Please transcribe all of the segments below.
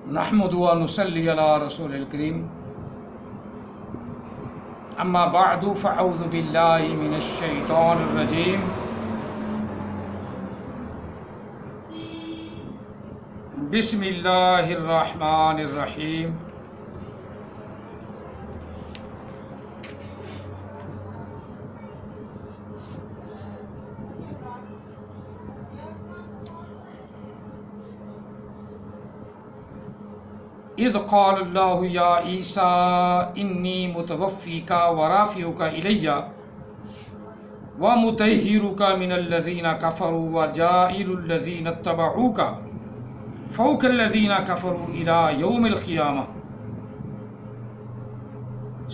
نحمد و نصلی علی رسول الکریم اما بعد فاعوذ باللہ من الشیطان الرجیم بسم اللہ الرحمن الرحیم اذ قال اللہ یا عیسیٰ انی متوفیک ورافعک الی ومطہرک من الذین کفروا وجاعل الذین اتبعوک فوق الذین کفروا الی یوم القیامہ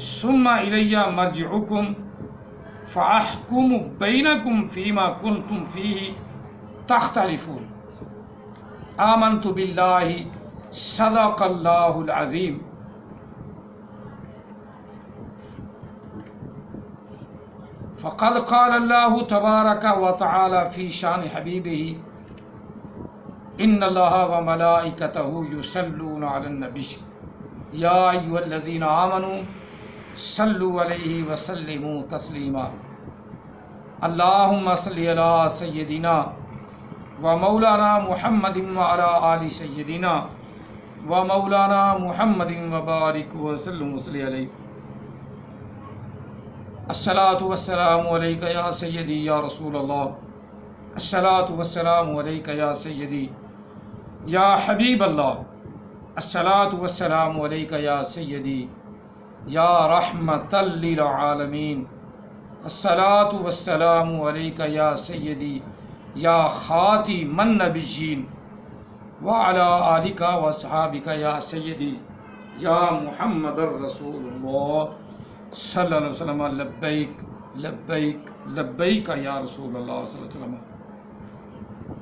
ثم الی مرجعکم فاحکم بینکم فیما کنتم فیہ تختلفون آمنت باللہ صدق اللہ العظیم۔ فقد قال اللہ تبارک و تعالی فی شان حبیبہ ان اللہ و ملائکتہ یصلون علی النبی یا ایھا الذین آمنوا صلوا علیہ وسلموا تسلیما اللہم صلی علی سیدنا و مولانا محمد وعلی آل سیدنا و مولانا محمد وبارک وسلم وصلی علیہ الصلاۃ والسلام علیک یا سیدی یا رسول اللہ الصلاۃ والسلام علیک یا سیدی یا حبیب اللہ الصلاۃ والسلام علیک یا سیدی یا رحمۃ للعالمین الصلاۃ والسلام علیک یا سیدی یا خاتم النبیین وعلی آلک و صحابک یا سیدی یا محمد الرسول اللہ صلی اللہ علیہ وسلم لبیک لبیک لبیک یا رسول اللہ صلی اللہ علیہ وسلم۔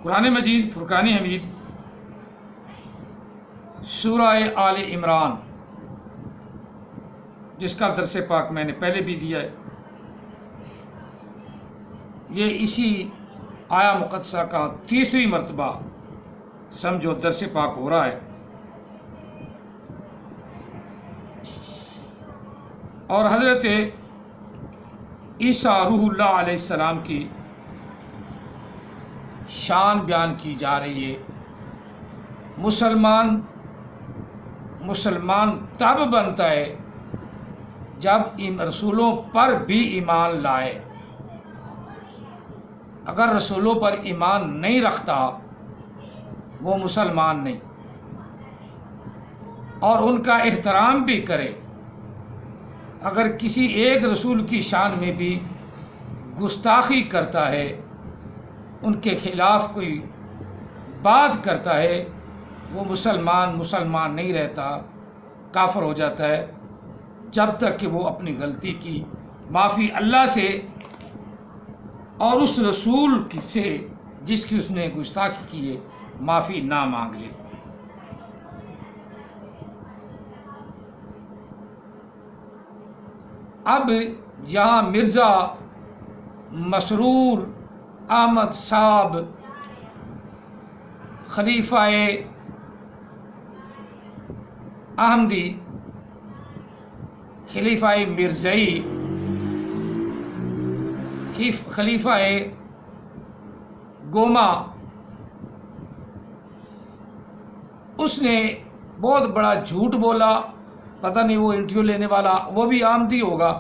قرآن مجید فرقان حمید سورہ آل عمران جس کا درس پاک میں نے پہلے بھی دیا ہے، یہ اسی آیا مقدسہ کا تیسری مرتبہ سمجھو درس پاک ہو رہا ہے، اور حضرت عیسیٰ روح اللہ علیہ السلام کی شان بیان کی جا رہی ہے۔ مسلمان تب بنتا ہے جب ان رسولوں پر بھی ایمان لائے، اگر رسولوں پر ایمان نہیں رکھتا وہ مسلمان نہیں، اور ان کا احترام بھی کرے۔ اگر کسی ایک رسول کی شان میں بھی گستاخی کرتا ہے، ان کے خلاف کوئی بات کرتا ہے، وہ مسلمان نہیں رہتا، کافر ہو جاتا ہے، جب تک کہ وہ اپنی غلطی کی معافی اللہ سے اور اس رسول سے جس کی اس نے گستاخی کی ہے معافی نہ مانگ لے۔ اب یہاں مرزا مسرور احمد صاحب خلیفہ احمدی، خلیفہ مرزائی، خلیفہ گوما، اس نے بہت بڑا جھوٹ بولا، پتہ نہیں وہ انٹرویو لینے والا وہ بھی احمدی ہوگا،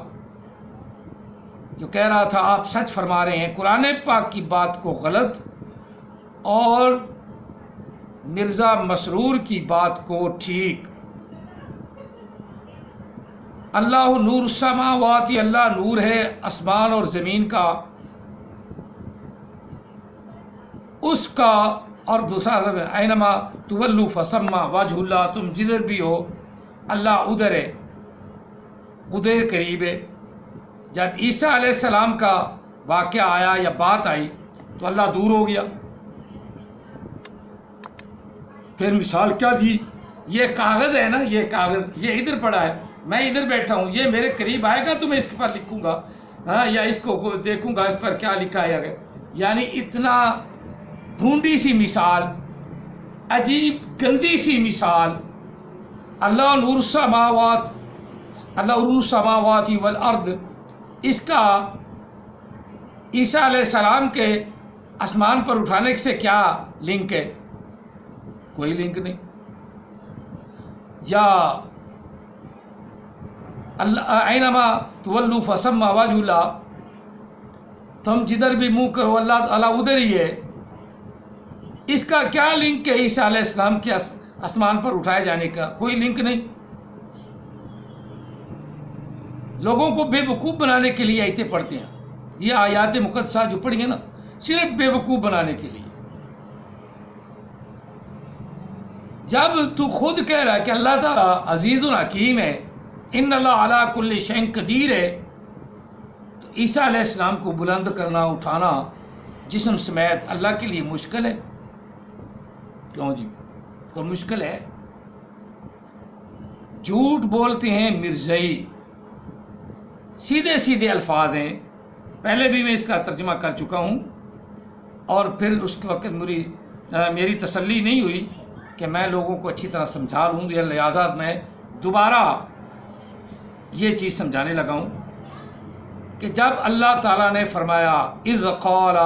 جو کہہ رہا تھا آپ سچ فرما رہے ہیں قرآن پاک کی بات کو غلط اور مرزا مسرور کی بات کو ٹھیک۔ اللہ نور السماوات، اللہ نور ہے آسمان اور زمین کا، اس کا، اور دوسرا اینما تولوا فثم وجہ اللہ، تم جدھر بھی ہو اللہ ادھر ہے، ادھر قریب ہے۔ جب عیسیٰ علیہ السلام کا واقعہ آیا یا بات آئی تو اللہ دور ہو گیا۔ پھر مثال کیا دی؟ یہ کاغذ ہے نا، یہ کاغذ یہ ادھر پڑا ہے، میں ادھر بیٹھا ہوں، یہ میرے قریب آئے گا تو میں اس کے پر لکھوں گا، ہاں، یا اس کو دیکھوں گا اس پر کیا لکھا ہے۔ یعنی اتنا بھونڈی سی مثال، عجیب گندی سی مثال اللہ نور السماوات والارض، اس کا عیسیٰ علیہ السلام کے آسمان پر اٹھانے سے کیا لنک ہے؟ کوئی لنک نہیں۔ یا اللہ اینما تولوا فثم وجہ اللہ، تم جدھر بھی منہ کرو اللہ تعالیٰ ادھر ہی ہے، اس کا کیا لنک ہے عیسیٰ علیہ السلام کے آسمان پر اٹھائے جانے کا؟ کوئی لنک نہیں۔ لوگوں کو بے وقوف بنانے کے لیے آیتیں پڑھتے ہیں، یہ آیات مقدسہ جو پڑھی ہیں نا، صرف بے وقوف بنانے کے لیے۔ جب تو خود کہہ رہا ہے کہ اللہ تعالیٰ عزیز الحکیم ہے، ان اللہ علی کل شیء قدیر ہے، تو عیسیٰ علیہ السلام کو بلند کرنا، اٹھانا جسم سمیت اللہ کے لیے مشکل ہے؟ کیوں جی، کوئی مشکل ہے؟ جھوٹ بولتے ہیں مرزائی، سیدھے سیدھے الفاظ ہیں، پہلے بھی میں اس کا ترجمہ کر چکا ہوں، اور پھر اس کے وقت میری تسلی نہیں ہوئی کہ میں لوگوں کو اچھی طرح سمجھا لوں، لہٰذا میں دوبارہ یہ چیز سمجھانے لگا ہوں کہ جب اللہ تعالیٰ نے فرمایا اذ قال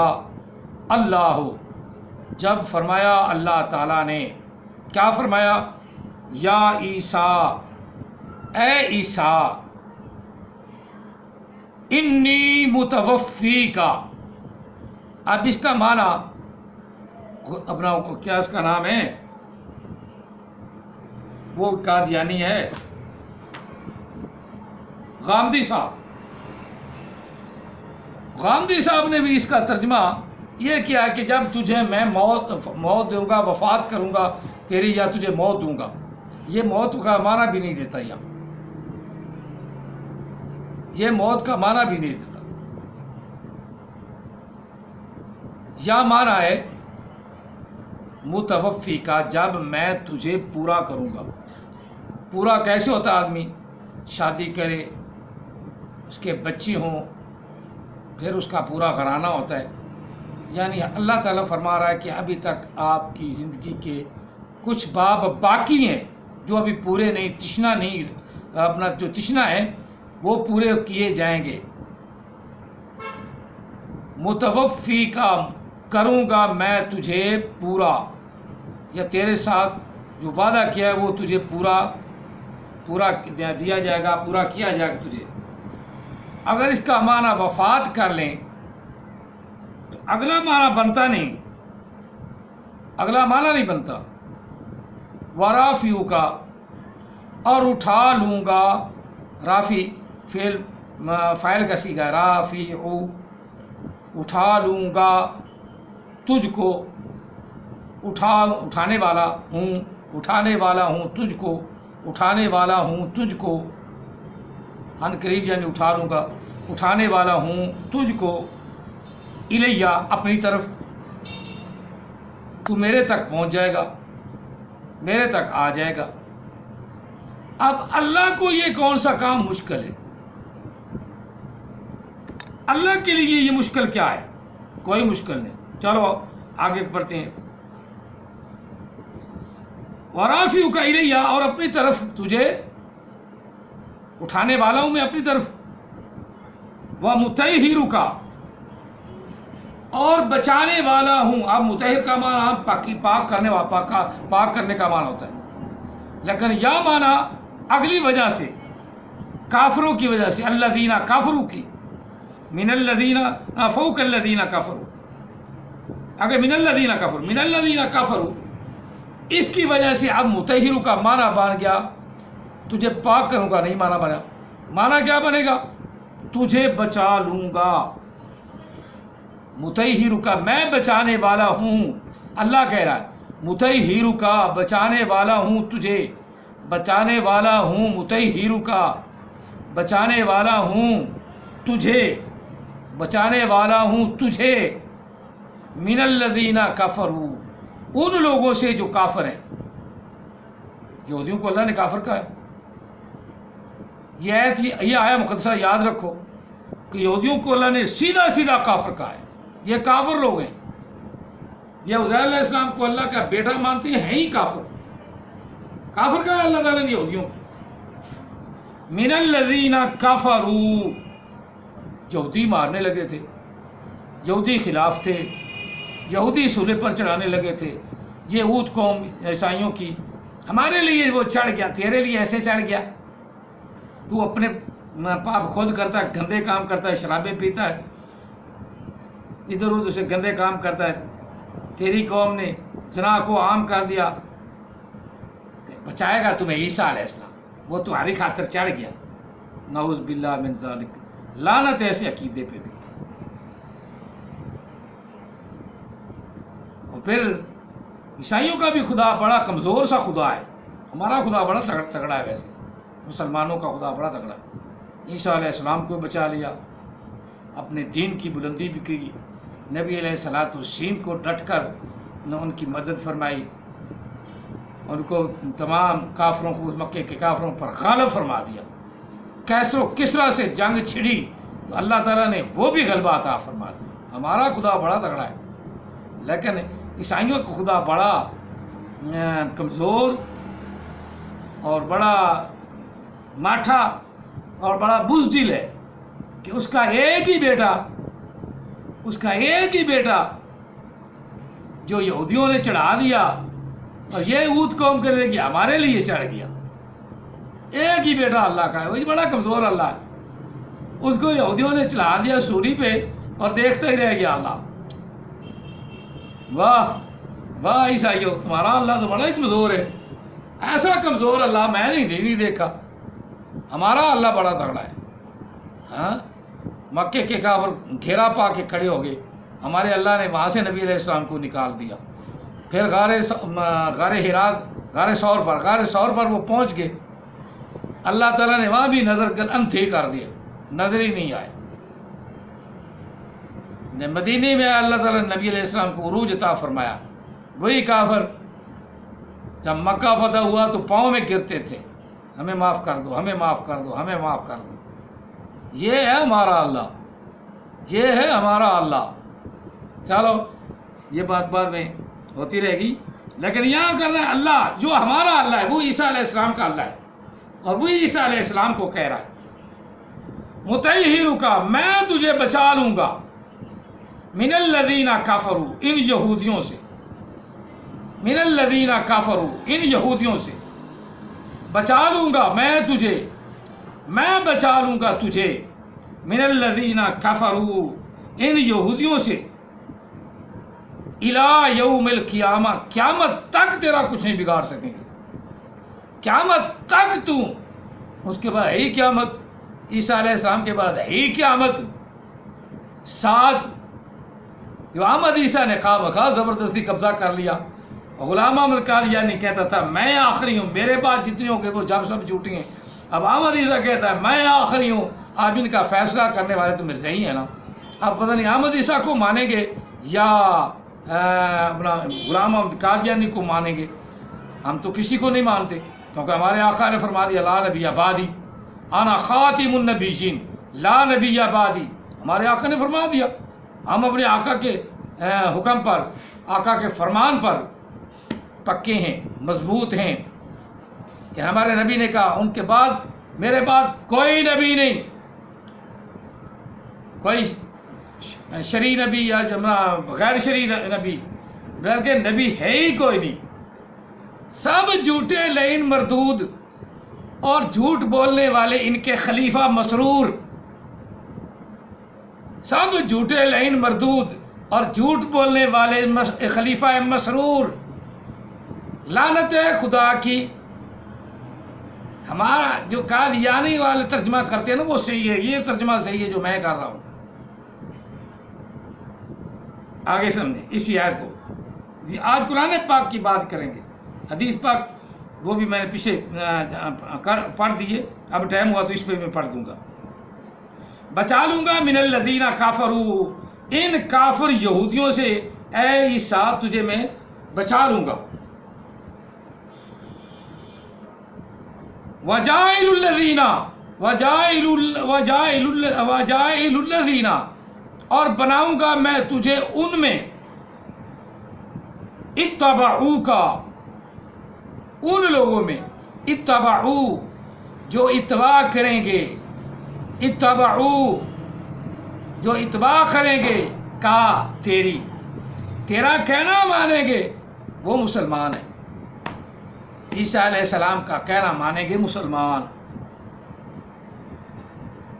اللہ، جب فرمایا اللہ تعالیٰ نے، کیا فرمایا؟ یا عیسیٰ، اے عیسیٰ، انی متوفیکا۔ اب اس کا معنی اپنا کیا اس کا نام ہے، وہ قادیانی ہے، غامدی صاحب نے بھی اس کا ترجمہ یہ کیا کہ جب تجھے میں موت دوں گا، وفات کروں گا تیری، یا تجھے موت دوں گا، یہ موت کا معنی بھی نہیں دیتا، یہ موت کا معنی بھی نہیں دیتا۔ یا معنی ہے متوفی کا، جب میں تجھے پورا کروں گا۔ پورا کیسے ہوتا؟ آدمی شادی کرے، اس کے بچے ہوں، پھر اس کا پورا گھرانہ ہوتا ہے، یعنی اللہ تعالیٰ فرما رہا ہے کہ ابھی تک آپ کی زندگی کے کچھ باب باقی ہیں جو ابھی پورے نہیں، تشنا نہیں، اپنا جو تشنا ہے وہ پورے کیے جائیں گے۔ متوفی کا، کروں گا میں تجھے پورا، یا تیرے ساتھ جو وعدہ کیا ہے وہ تجھے پورا دیا جائے گا، پورا کیا جائے گا تجھے۔ اگر اس کا معنی وفات کر لیں تو اگلا معنی بنتا نہیں، اگلا معنی نہیں بنتا۔ ورافیو کا، اور اٹھا لوں گا، رافی فاعل کا صیغہ، رافیعو، اٹھا لوں گا تجھ کو، اٹھانے والا ہوں، اٹھانے والا ہوں تجھ کو، اٹھانے والا ہوں تجھ کو، عن قریب یعنی اٹھا لوں گا، اٹھانے والا ہوں تجھ کو، الیہ، اپنی طرف، تو میرے تک پہنچ جائے گا، میرے تک آ جائے گا۔ اب اللہ کو یہ کون سا کام مشکل ہے؟ اللہ کے لیے یہ مشکل کیا ہے؟ کوئی مشکل نہیں۔ چلو آگے بڑھتے ہیں۔ ورافیو کا الیہ، اور اپنی طرف تجھے اٹھانے والا ہوں میں اپنی طرف، ومطہر کا، اور بچانے والا ہوں۔ اب مطہر کا معنی پاک کرنے کا معنی ہوتا ہے، لیکن یا معنی اگلی وجہ سے، کافروں کی وجہ سے، الذین کافروا کی، من الذین فوق الذین کفروا، اگر من الذین کفروا، اس کی وجہ سے اب مطہر کا معنی بن گیا، تجھے پاک کروں گا، نہیں معنی بنا۔ معنی کیا بنے گا؟ تجھے بچا لوں گا۔ مطہر کا، میں بچانے والا ہوں، اللہ کہہ رہا ہے مطہر کا، بچانے والا ہوں تجھے، بچانے والا ہوں، مطہر کا، بچانے والا ہوں تجھے، بچانے والا ہوں تجھے، من الذین کفروا، ان لوگوں سے جو کافر ہیں۔ یہودیوں کو اللہ نے کافر کہا ہے۔ یہ آیا مقدسہ یاد رکھو کہ یہودیوں کو اللہ نے سیدھا سیدھا کافر کہا ہے، یہ کافر لوگ ہیں، یہ عزیر علیہ السلام کو اللہ کا بیٹا مانتے ہیں ہی کافر، کافر کہا اللہ تعالیٰ نے یہودیوں کو. من الذین کفروا، یہودی مارنے لگے تھے، یہودی خلاف تھے، یہودی سولے پر چڑھانے لگے تھے. یہ اوت قوم عیسائیوں کی، ہمارے لیے وہ چڑھ گیا، تیرے لیے ایسے چڑھ گیا. تو اپنے پاپ خود کرتا ہے، گندے کام کرتا ہے، شرابیں پیتا ہے، ادھر ادھر سے گندے کام کرتا ہے. تیری قوم نے زنا کو عام کر دیا، بچائے گا تمہیں عیسیٰ علیہ السلام، وہ تمہاری خاطر چڑھ گیا. نعوذ باللہ من ذالک، لعنت ایسے عقیدے پہ بھی. اور پھر عیسائیوں کا بھی خدا بڑا کمزور سا خدا ہے. ہمارا خدا بڑا تگڑا ہے، ویسے مسلمانوں کا خدا بڑا تگڑا ہے. عیسیٰ علیہ السلام کو بچا لیا، اپنے دین کی بلندی بھی کی. نبی علیہ الصلوۃ والسلام کو ڈٹ کر ان کی مدد فرمائی، ان کو تمام کافروں کو، مکے کے کافروں پر غالب فرما دیا. کسرا سے جنگ چھڑی تو اللہ تعالیٰ نے وہ بھی غلبہ عطا فرما دیا. ہمارا خدا بڑا تگڑا ہے، لیکن عیسائیوں کا خدا بڑا کمزور اور بڑا ماٹھا اور بڑا بزدل ہے کہ اس کا ایک ہی بیٹا جو یہودیوں نے چڑھا دیا، اور یہ اوت قوم کرنے کی ہمارے لیے چڑھ گیا. ایک ہی بیٹا اللہ کا ہے، وہی بڑا کمزور اللہ ہے. اس کو یہودیوں نے چڑھا دیا سولی پہ اور دیکھتا ہی رہ گیا اللہ. واہ واہ عیسائیوں، تمہارا اللہ تو بڑا ہی کمزور ہے. ایسا کمزور اللہ میں نے نہیں دیکھا. ہمارا اللہ بڑا تگڑا ہے. ہاں، مکے کے کافر گھیرا پا کے کھڑے ہو گئے، ہمارے اللہ نے وہاں سے نبی علیہ السلام کو نکال دیا. پھر غار ثور پر وہ پہنچ گئے. اللہ تعالیٰ نے وہاں بھی نظر اندھی کر دیا، نظر ہی نہیں آئے. مدینے میں اللہ تعالیٰ نے نبی علیہ السلام کو عروج عطا فرمایا. وہی کافر جب مکہ فتح ہوا تو پاؤں میں گرتے تھے، ہمیں معاف کر دو، ہمیں معاف کر دو، ہمیں معاف کر دو. یہ ہے ہمارا اللہ، یہ ہے ہمارا اللہ. چلو یہ بات بعد میں ہوتی رہے گی، لیکن یہاں کر رہا ہے اللہ جو ہمارا اللہ ہے وہ عیسیٰ علیہ السلام کا اللہ ہے، اور وہی عیسیٰ علیہ السلام کو کہہ رہا ہے مطہرک، میں تجھے بچا لوں گا، من الذین کفروا، ان یہودیوں سے، من الذین کفروا، ان یہودیوں سے بچا لوں گا میں تجھے، میں بچا لوں گا تجھے، من الذین کفروا، ان یہودیوں سے، الی یوم القیامہ، قیامت تک تیرا کچھ نہیں بگاڑ سکیں گے. قیامت تک تو، اس کے بعد ہے ہی قیامت، عیسیٰ علیہ السلام کے بعد ہے ہی قیامت. ساتھ جو احمد عیسیٰ نے خواہ بخواہ زبردستی قبضہ کر لیا. غلام احمد قادیانی کہتا تھا میں آخری ہوں، میرے بعد جتنے ہوں گے وہ جب سب جھوٹی ہیں. اب احمد عیسیٰ کہتا ہے میں آخری ہوں، اب ان کا فیصلہ کرنے والے تو مرزا ہی ہیں نا. اب پتہ نہیں احمد عیسیٰ کو مانیں گے یا اپنا غلام احمد قادیانی کو مانیں گے. ہم تو کسی کو نہیں مانتے، کیونکہ ہمارے آقا نے فرما دیا لا نبی بعدی، انا خاتم النبیین لا نبی بعدی. ہمارے آقا نے فرما دیا، ہم اپنے آقا کے حکم پر، آقا کے فرمان پر پکے ہیں، مضبوط ہیں کہ ہمارے نبی نے کہا ان کے بعد، میرے بعد کوئی نبی نہیں، کوئی شرعی نبی یا غیر شرعی نبی، بلکہ نبی ہے ہی کوئی نہیں. سب جھوٹے لعین مردود اور جھوٹ بولنے والے ان کے خلیفہ مسرور، سب جھوٹے لعین مردود اور جھوٹ بولنے والے خلیفہ مسرور. لعنت ہے خدا کی. ہمارا جو قادیانی والے ترجمہ کرتے ہیں نا وہ صحیح ہے، یہ ترجمہ صحیح ہے جو میں کر رہا ہوں. آگے سمجھیں اسی آیت کو. آج قرآن پاک کی بات کریں گے، حدیث پاک وہ بھی میں نے پیچھے پڑھ دیے، اب ٹائم ہوا تو اس پہ میں پڑھ دوں گا. بچا لوں گا من الذین کافروا، ان کافر یہودیوں سے اے عیسیٰ تجھے میں بچا لوں گا. وجائل الذین، اور بناؤں گا میں تجھے ان میں اتبعوک، ان لوگوں میں اتبعو جو اتباع کریں گے، اتبعو جو اتباع کریں گے کا تیرا کہنا مانیں گے وہ مسلمان ہیں۔ عیسیٰ علیہ السلام کا کہنا مانیں گے مسلمان،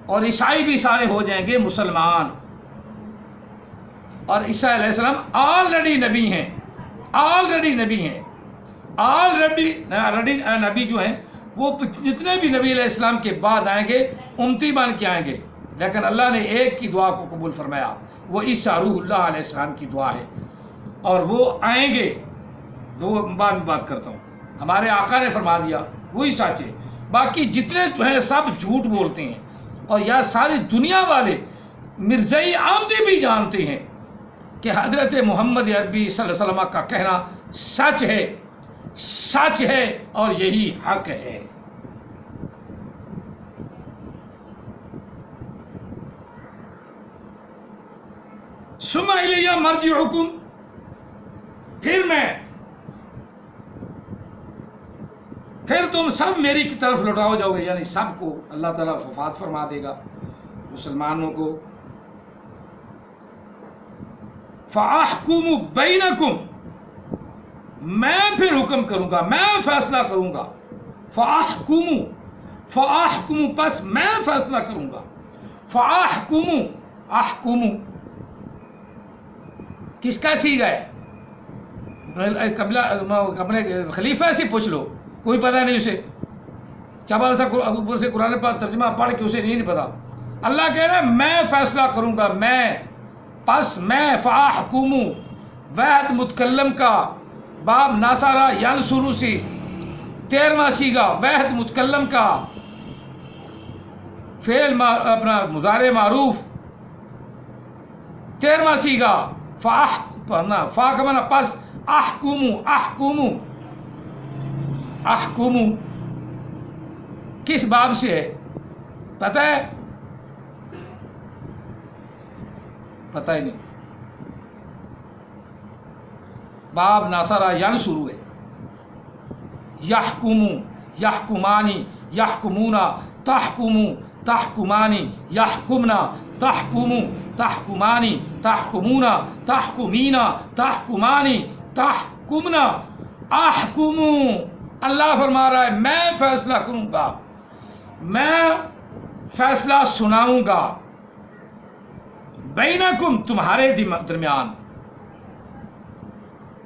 اور عیسائی بھی سارے ہو جائیں گے مسلمان۔ اور عیسیٰ علیہ السلام آلریڈی نبی ہیں، آلریڈی نبی ہیں، آلریڈی نبی جو ہیں وہ جتنے بھی نبی علیہ السلام کے بعد آئیں گے امتی بن کے آئیں گے، لیکن اللہ نے ایک کی دعا کو قبول فرمایا، وہ عیسیٰ روح اللہ علیہ السلام کی دعا ہے، اور وہ آئیں گے۔ دو بعد میں بات کرتا ہوں، ہمارے آقا نے فرما دیا وہی سچ ہے، باقی جتنے جو ہیں سب جھوٹ بولتے ہیں، اور یا ساری دنیا والے مرزائی آمدی بھی جانتے ہیں کہ حضرت محمد عربی صلی اللہ علیہ وسلم کا کہنا سچ ہے، سچ ہے اور یہی حق ہے۔ ثم الی مرجعکم، پھر تم سب میری کی طرف لوٹاؤ جاؤ گے، یعنی سب کو اللہ تعالیٰ وفات فرما دے گا، مسلمانوں کو۔ فاحکم بینکم، میں پھر حکم کروں گا، میں فیصلہ کروں گا۔ فاحکم پس میں فیصلہ کروں گا۔ احکم کس کا سیغہ ہے؟ اپنے خلیفہ سے پوچھ لو، کوئی پتہ نہیں اسے، چابال سے قرآن پاک ترجمہ پڑھ کے اسے نہیں پتا۔ اللہ کہہ رہا ہے میں فیصلہ کروں گا، پس میں فاحکم، وحد متکلم کا باب ناصرہ ینصرو سے 13واں سیغہ، وحد متکلم کا فعل اپنا مضارع معروف 13واں سیغہ، فاحکمنا پس احکم کس باب سے ہے پتہ ہے؟ پتہ ہی نہیں، باب ناصرہ ینصرو ہے۔ یحکم، یحکمانی، یحکمونا، تحکم، تحکمانی، یحکمنا، تحکم، تحکمانی، تحکمونا، تحکمینا، تحکمانی، تحکمنا، احکم۔ اللہ فرما رہا ہے میں فیصلہ کروں گا، میں فیصلہ سناؤں گا، بینکم تمہارے درمیان،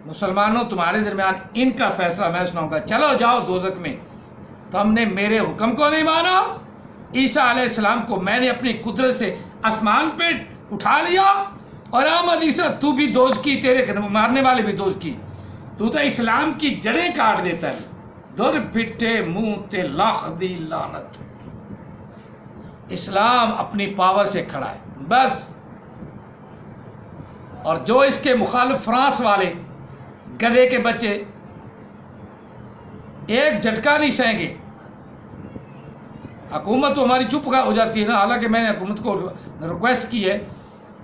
مسلمانوں تمہارے درمیان ان کا فیصلہ میں سناؤں گا۔ چلو جاؤ دوزخ میں، تم نے میرے حکم کو نہیں مانا، عیسیٰ علیہ السلام کو میں نے اپنی قدرت سے آسمان پہ اٹھا لیا، اور آمد عیسیٰ تو بھی دوزخی، تیرے مارنے والے بھی دوزخی، تو اسلام کی جڑیں کاٹ دیتا ہے۔ در پھٹے منہ تے لاکھ دی لعنت، اسلام اپنی پاور سے کھڑا ہے بس، اور جو اس کے مخالف فرانس والے گدھے کے بچے ایک جھٹکا نہیں سہیں گے۔ حکومت تو ہماری چپ ہو جاتی ہے نا، حالانکہ میں نے حکومت کو ریکویسٹ کی ہے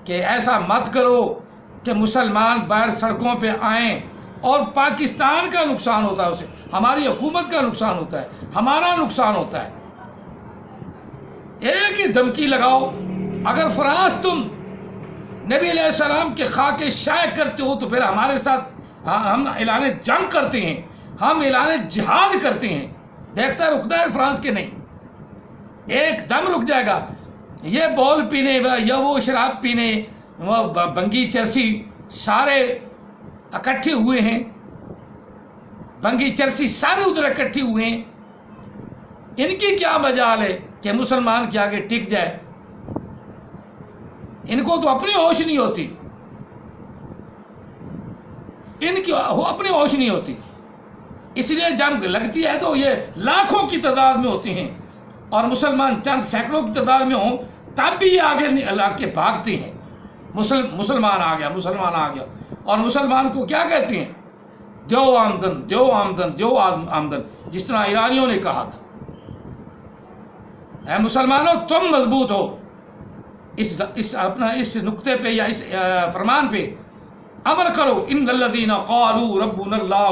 کہ ایسا مت کرو کہ مسلمان باہر سڑکوں پہ آئیں، اور پاکستان کا نقصان ہوتا ہے، اسے ہماری حکومت کا نقصان ہوتا ہے، ہمارا نقصان ہوتا ہے۔ ایک ہی دھمکی لگاؤ، اگر فرانس تم نبی علیہ السلام کے خاکے شائع کرتے ہو تو پھر ہمارے ساتھ ہم اعلان جنگ کرتے ہیں، ہم اعلان جہاد کرتے ہیں۔ دیکھتا رکتا ہے فرانس کے نہیں، ایک دم رک جائے گا۔ یہ بول پینے یا وہ شراب پینے، وہ بنگی چرسی سارے اکٹھے ہوئے ہیں، بنگی چرسی سارے ادھر اکٹھے ہوئے ہیں، ان کی کیا مجال ہے کہ مسلمان کے آگے ٹک جائے؟ ان کو تو اپنی ہوش نہیں ہوتی، ان کی اپنی ہوش نہیں ہوتی، اس لیے جنگ لگتی ہے تو یہ لاکھوں کی تعداد میں ہوتی ہیں، اور مسلمان چند سینکڑوں کی تعداد میں ہوں تب بھی یہ آگے لگ کے بھاگتے ہیں۔ مسلمان آ گیا، مسلمان آ گیا، اور مسلمان کو کیا کہتے ہیں؟ دیو آمدن، دیو آمدن، دیو آمدن، جس طرح ایرانیوں نے کہا تھا۔ اے مسلمانوں تم مضبوط ہو، اس نقطے پہ یا اس فرمان پہ عمل کرو۔ ان الذین قالوا ربنا اللہ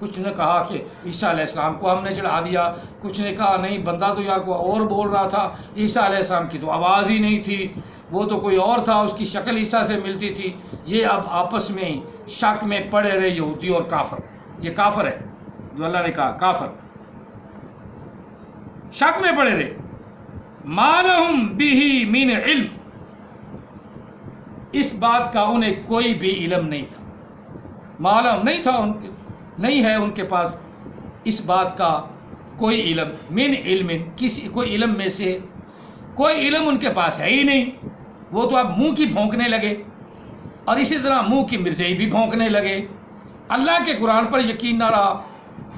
کچھ نے کہا کہ عیسیٰ علیہ السلام کو ہم نے چڑھا دیا، کچھ نے کہا نہیں بندہ تو یار کوئی اور بول رہا تھا، عیسیٰ علیہ السلام کی تو آواز ہی نہیں تھی، وہ تو کوئی اور تھا، اس کی شکل عیسیٰ سے ملتی تھی۔ یہ اب آپس میں ہی شک میں پڑے رہے یہودی اور کافر۔ یہ کافر ہے جو اللہ نے کہا کافر، شک میں پڑے رہے۔ ما لہم بہ من علم، اس بات کا انہیں کوئی بھی علم نہیں تھا، معلوم نہیں تھا، نہیں ہے ان کے پاس اس بات کا کوئی علم، من علم، کوئی علم میں سے کوئی علم ان کے پاس ہے ہی نہیں۔ وہ تو اب منہ کی بھونکنے لگے، اور اسی طرح منہ کی مرزائی بھی بھونکنے لگے۔ اللہ کے قرآن پر یقین نہ رہا،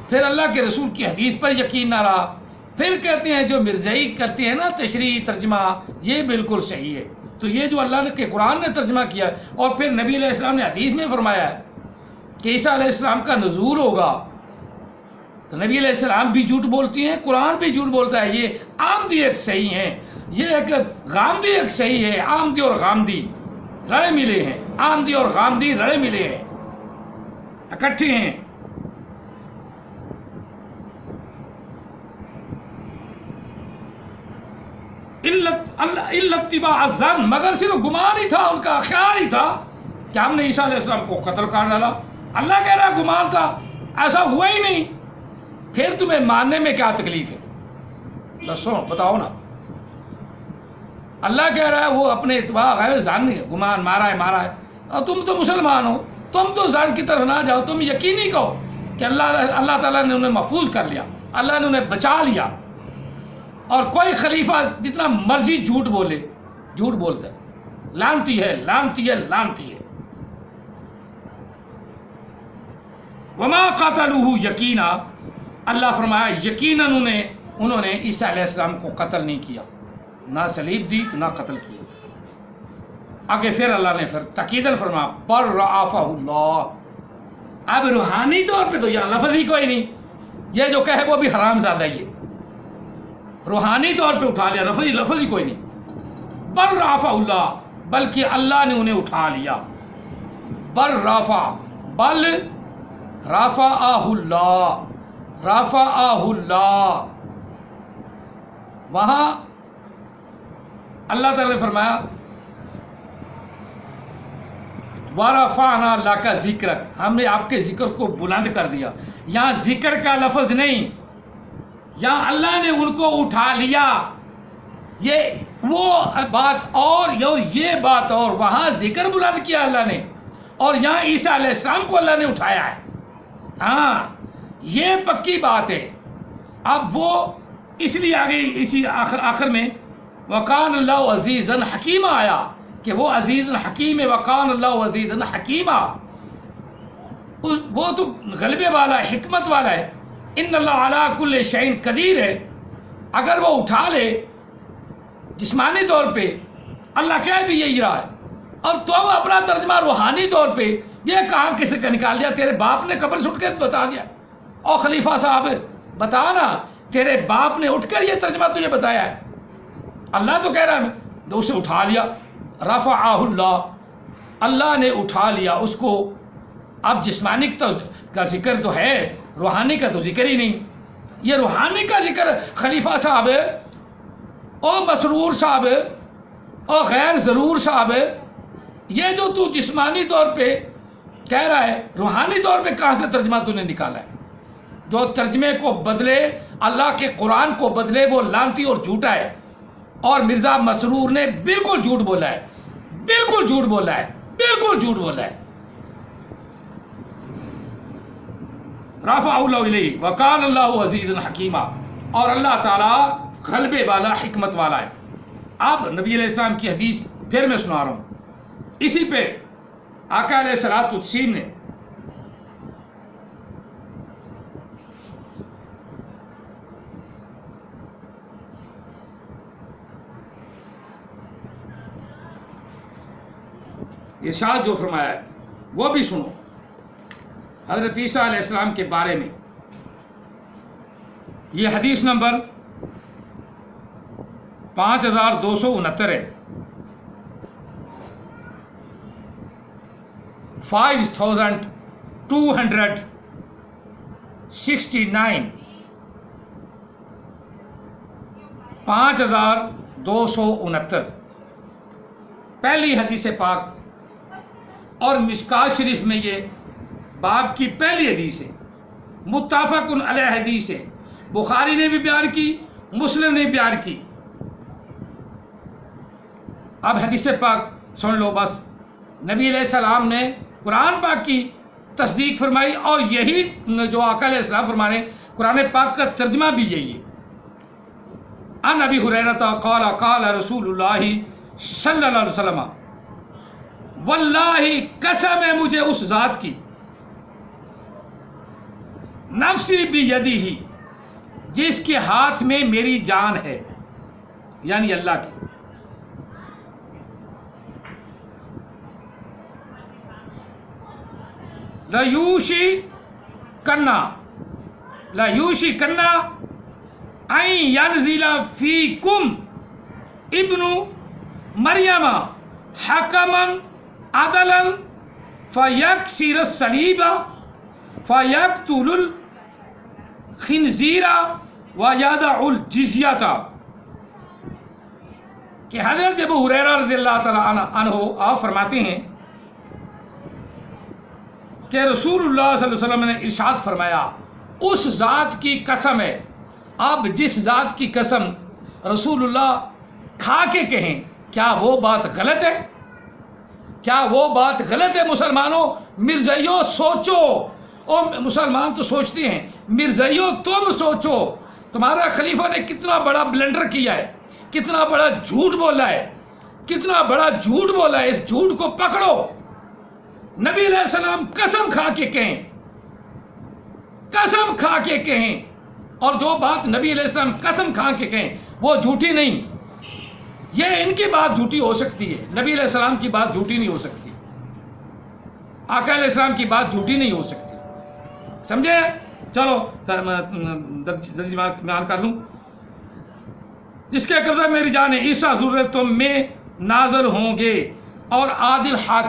پھر اللہ کے رسول کی حدیث پر یقین نہ رہا، پھر کہتے ہیں جو مرزائی کرتے ہیں نا تشریح ترجمہ، یہ بالکل صحیح ہے۔ تو یہ جو اللہ کے قرآن نے ترجمہ کیا ہے اور پھر نبی علیہ السلام نے حدیث میں فرمایا ہے کہ عیسیٰ علیہ السلام کا نزول ہوگا، تو نبی علیہ السلام بھی جھوٹ بولتی ہیں، قرآن بھی جھوٹ بولتا ہے۔ یہ آمدی ایک صحیح ہیں، یہ ایک غامدی ایک صحیح ہے۔ آمدی اور غامدی رلے ملے ہیں، آمدی اور غامدی رلے ملے ہیں، اکٹھے ہیں۔ اتباع الظن، مگر صرف گمان ہی تھا، ان کا خیال ہی تھا کہ ہم نے عیسیٰ علیہ السلام کو قتل کر ڈالا۔ اللہ کہہ رہا ہے گمان تھا، ایسا ہوا ہی نہیں، پھر تمہیں ماننے میں کیا تکلیف ہے؟ دسو بتاؤ نا۔ اللہ کہہ رہا ہے وہ اپنے اتباع غیر ظن گمان مارا ہے، اور تم تو مسلمان ہو، تم تو ظن کی طرف نہ جاؤ، تم یقینی کہو کہ اللہ تعالیٰ نے انہیں محفوظ کر لیا، اللہ نے انہیں بچا لیا۔ اور کوئی خلیفہ جتنا مرضی جھوٹ بولتا ہے، لعنتی ہے لعنتی ہے لعنتی ہے۔ وما قاتلوہ یقینا، اللہ فرمایا یقیناً انہوں نے عیسیٰ علیہ السلام کو قتل نہیں کیا، نہ صلیب دی نہ قتل کیا۔ آگے پھر اللہ نے پھر تاکیداً فرمایا پر رافہ اللہ، اب روحانی طور پہ تو یہاں لفظ ہی کوئی نہیں، یہ جو کہے وہ بھی حرام زادہ ہی ہے، روحانی طور پہ اٹھا لیا، لفظ ہی کوئی نہیں۔ بل رافع اللہ، بلکہ اللہ نے انہیں اٹھا لیا۔ بل رافع، بل رفعہ اللہ، رفعہ اللہ۔ وہاں اللہ تعالی نے فرمایا وَرَفَعْنَا لَكَ ذِكْرَكَ، ہم نے آپ کے ذکر کو بلند کر دیا۔ یہاں ذکر کا لفظ نہیں، یہاں اللہ نے ان کو اٹھا لیا، یہ وہ بات اور یہ بات اور، وہاں ذکر بلند کیا اللہ نے، اور یہاں عیسیٰ علیہ السلام کو اللہ نے اٹھایا ہے۔ ہاں یہ پکی بات ہے۔ اب وہ اس لیے آگے اسی آخر میں وقان اللہ عزیزا حکیمہ آیا کہ وہ عزیز الحکیم ہے، وقان اللہ عزیزا حکیمہ، وہ تو غلبے والا ہے، حکمت والا ہے۔ ان اللہ علی کل شیء قدیر ہے، اگر وہ اٹھا لے جسمانی طور پہ، اللہ کہہ بھی یہی رہا ہے، اور تم اپنا ترجمہ روحانی طور پہ یہ کہاں کسی کا نکال دیا؟ تیرے باپ نے قبر سے اٹھ کے بتا دیا، او خلیفہ صاحب بتا نا، تیرے باپ نے اٹھ کر یہ ترجمہ تجھے بتایا ہے؟ اللہ تو کہہ رہا ہے تو اسے اٹھا لیا، رفعہ اللہ، اللہ نے اٹھا لیا اس کو۔ اب جسمانی کا ذکر تو ہے، روحانی کا تو ذکر ہی نہیں۔ یہ روحانی کا ذکر خلیفہ صاحب او مسرور صاحب او غیر ضرور صاحب، یہ جو تو جسمانی طور پہ کہہ رہا ہے، روحانی طور پہ کہاں سے ترجمہ تو نے نکالا ہے؟ جو ترجمے کو بدلے، اللہ کے قرآن کو بدلے، وہ لعنتی اور جھوٹا ہے۔ اور مرزا مسرور نے بالکل جھوٹ بولا ہے، بالکل جھوٹ بولا ہے، بالکل جھوٹ بولا ہے۔ رفع اللہ الیہ وکان اللہ عزیز حکیمہ، اور اللہ تعالیٰ غلبے والا، حکمت والا ہے۔ اب نبی علیہ السلام کی حدیث پھر میں سنا رہا ہوں، اسی پہ آقا علیہ الصلوۃ والتسلیم نے ارشاد جو فرمایا ہے وہ بھی سنو، حضرت عیسیٰ علیہ السلام کے بارے میں۔ یہ حدیث نمبر 5269 ہے، 5269 69 5269 پہلی حدیث پاک اور مشکات شریف میں یہ باب کی پہلی حدیث ہے، متفق علیہ حدیث ہے، بخاری نے بھی بیان کی، مسلم نے بیان کی۔ اب حدیث پاک سن لو بس۔ نبی علیہ السلام نے قرآن پاک کی تصدیق فرمائی، اور یہی جو آقا علیہ السلام فرمانے قرآن پاک کا ترجمہ بھی یہی ہے۔ عن ابی ہریرہ قال قال رسول اللہ صلی اللہ علیہ وسلم، واللہ قسم ہے مجھے اس ذات کی، نفسی بیدہ، جس کے ہاتھ میں میری جان ہے، یعنی اللہ کی، لَيُوشِكَنَّ أَن يَنزِلَ فِيكُمْ ابن مریم حکما عدلا فیکسر الصلیب فیقتل الخنزیر ویدع الجزیۃ، کہ حضرت ابو ہریرہ رضی اللہ تعالیٰ عنہ آپ فرماتے ہیں کہ رسول اللہ صلی اللہ علیہ وسلم نے ارشاد فرمایا، اس ذات کی قسم ہے۔ اب جس ذات کی قسم رسول اللہ کھا کے کہیں، کیا وہ بات غلط ہے؟ کیا وہ بات غلط ہے؟ مسلمانوں، مرزائیوں سوچو، اور مسلمان تو سوچتے ہیں، مرزائیوں تم سوچو، تمہارا خلیفہ نے کتنا بڑا بلنڈر کیا ہے، کتنا بڑا جھوٹ بولا ہے، کتنا بڑا جھوٹ بولا ہے، اس جھوٹ کو پکڑو۔ نبی علیہ السلام قسم کھا کے کہیں، قسم کھا کے کہیں، اور جو بات نبی علیہ السلام قسم کھا کے کہیں وہ جھوٹی نہیں، یہ ان کی بات جھوٹی ہو سکتی ہے، نبی علیہ السلام کی بات جھوٹی نہیں ہو سکتی، آقا علیہ السلام کی بات جھوٹی نہیں ہو سکتی، سمجھے؟ چلو درج بیان کر لوں۔ جس کے قبضہ میری جان ہے، عیسیٰ ضرورت تم میں نازل ہوں گے اور عادل حاکم